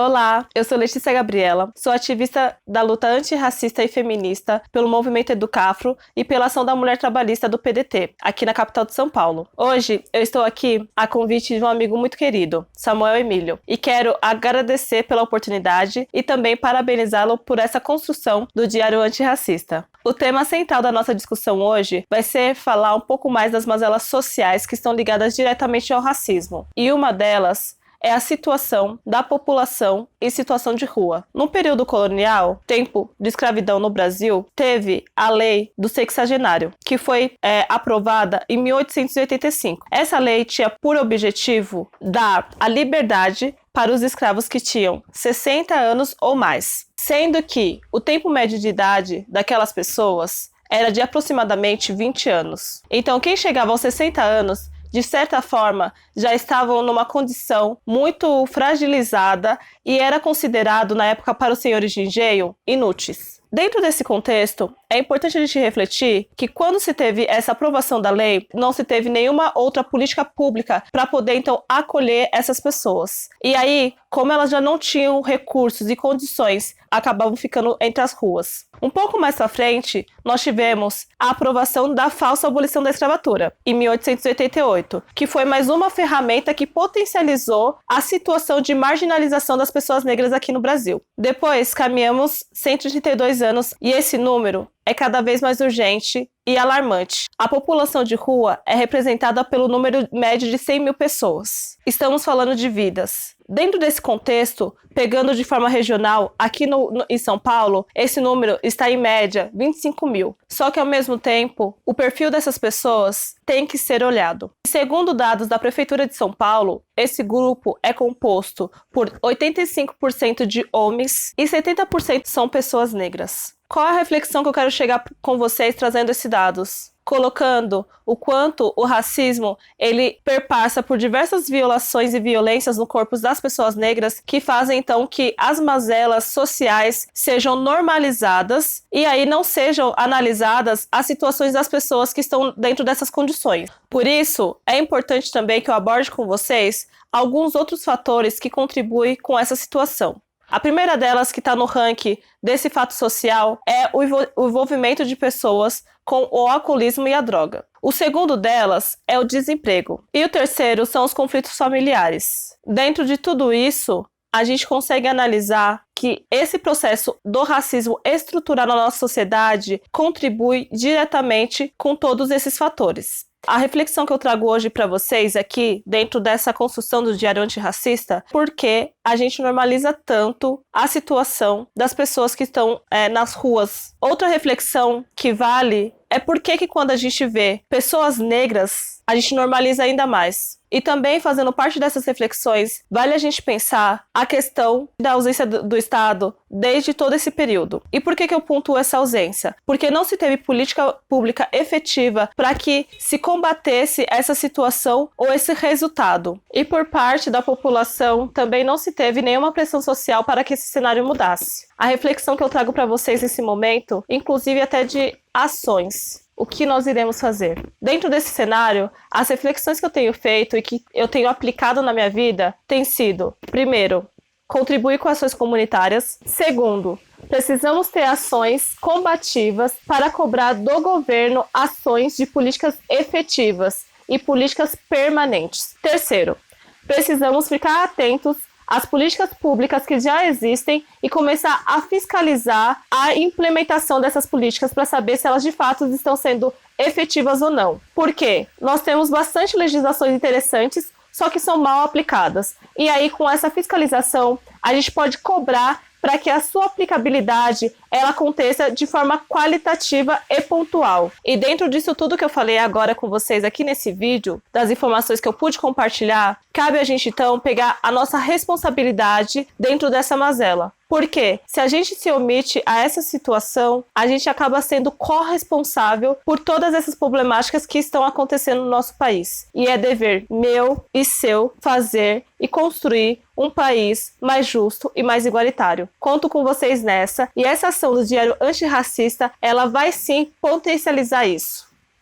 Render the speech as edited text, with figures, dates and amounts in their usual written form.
Olá, eu sou Letícia Gabriela, sou ativista da luta antirracista e feminista pelo movimento Educafro e pela ação da mulher trabalhista do PDT, aqui na capital de São Paulo. Hoje eu estou aqui a convite de um amigo muito querido, Samuel Emílio, e quero agradecer pela oportunidade e também parabenizá-lo por essa construção do Diário Antirracista. O tema central da nossa discussão hoje vai ser falar um pouco mais das mazelas sociais que estão ligadas diretamente ao racismo, e uma delas é a situação da população em situação de rua. No período colonial, tempo de escravidão no Brasil, teve a lei do sexagenário, que foi aprovada em 1885. Essa lei tinha por objetivo dar a liberdade para os escravos que tinham 60 anos ou mais, sendo que o tempo médio de idade daquelas pessoas era de aproximadamente 20 anos. Então, quem chegava aos 60 anos, de certa forma, já estavam numa condição muito fragilizada e era considerado, na época, para os senhores de engenho, inúteis. Dentro desse contexto, é importante a gente refletir que quando se teve essa aprovação da lei, não se teve nenhuma outra política pública para poder, então, acolher essas pessoas. E aí, como elas já não tinham recursos e condições, acabavam ficando entre as ruas. Um pouco mais para frente, nós tivemos a aprovação da falsa abolição da escravatura, em 1888, que foi mais uma ferramenta que potencializou a situação de marginalização das pessoas negras aqui no Brasil. Depois, caminhamos 132 anos e esse número é cada vez mais urgente e alarmante. A população de rua é representada pelo número médio de 100 mil pessoas. Estamos falando de vidas. Dentro desse contexto, pegando de forma regional, aqui em São Paulo, esse número está em média 25 mil. Só que, ao mesmo tempo, o perfil dessas pessoas tem que ser olhado. Segundo dados da Prefeitura de São Paulo, esse grupo é composto por 85% de homens e 70% são pessoas negras. Qual é a reflexão que eu quero chegar com vocês trazendo esses dados? Colocando o quanto o racismo ele perpassa por diversas violações e violências no corpo das pessoas negras que fazem então que as mazelas sociais sejam normalizadas e aí não sejam analisadas as situações das pessoas que estão dentro dessas condições. Por isso, é importante também que eu aborde com vocês alguns outros fatores que contribuem com essa situação. A primeira delas, que está no ranking desse fato social, é o envolvimento de pessoas com o alcoolismo e a droga. O segundo delas é o desemprego. E o terceiro são os conflitos familiares. Dentro de tudo isso, a gente consegue analisar que esse processo do racismo estrutural na nossa sociedade contribui diretamente com todos esses fatores. A reflexão que eu trago hoje para vocês aqui, dentro dessa construção do Diário Antirracista, porque a gente normaliza tanto a situação das pessoas que estão nas ruas. Outra reflexão que vale é por que quando a gente vê pessoas negras, a gente normaliza ainda mais. E também, fazendo parte dessas reflexões, vale a gente pensar a questão da ausência do Estado desde todo esse período. E por que eu pontuo essa ausência? Porque não se teve política pública efetiva para que se combatesse essa situação ou esse resultado. E por parte da população também não se teve nenhuma pressão social para que esse cenário mudasse. A reflexão que eu trago para vocês nesse momento, inclusive até de ações. O que nós iremos fazer? Dentro desse cenário, as reflexões que eu tenho feito e que eu tenho aplicado na minha vida têm sido, primeiro, contribuir com ações comunitárias. Segundo, precisamos ter ações combativas para cobrar do governo ações de políticas efetivas e políticas permanentes. Terceiro, precisamos ficar atentos às políticas públicas que já existem e começar a fiscalizar a implementação dessas políticas para saber se elas de fato estão sendo efetivas ou não. Por quê? Nós temos bastante legislações interessantes, só que são mal aplicadas. E aí, com essa fiscalização, a gente pode cobrar para que a sua aplicabilidade ela aconteça de forma qualitativa e pontual. E dentro disso tudo que eu falei agora com vocês aqui nesse vídeo, das informações que eu pude compartilhar, cabe a gente então pegar a nossa responsabilidade dentro dessa mazela. Porque se a gente se omite a essa situação, a gente acaba sendo corresponsável por todas essas problemáticas que estão acontecendo no nosso país. E é dever meu e seu fazer e construir um país mais justo e mais igualitário. Conto com vocês nessa, e essa ação do Diário Antirracista, ela vai sim potencializar isso.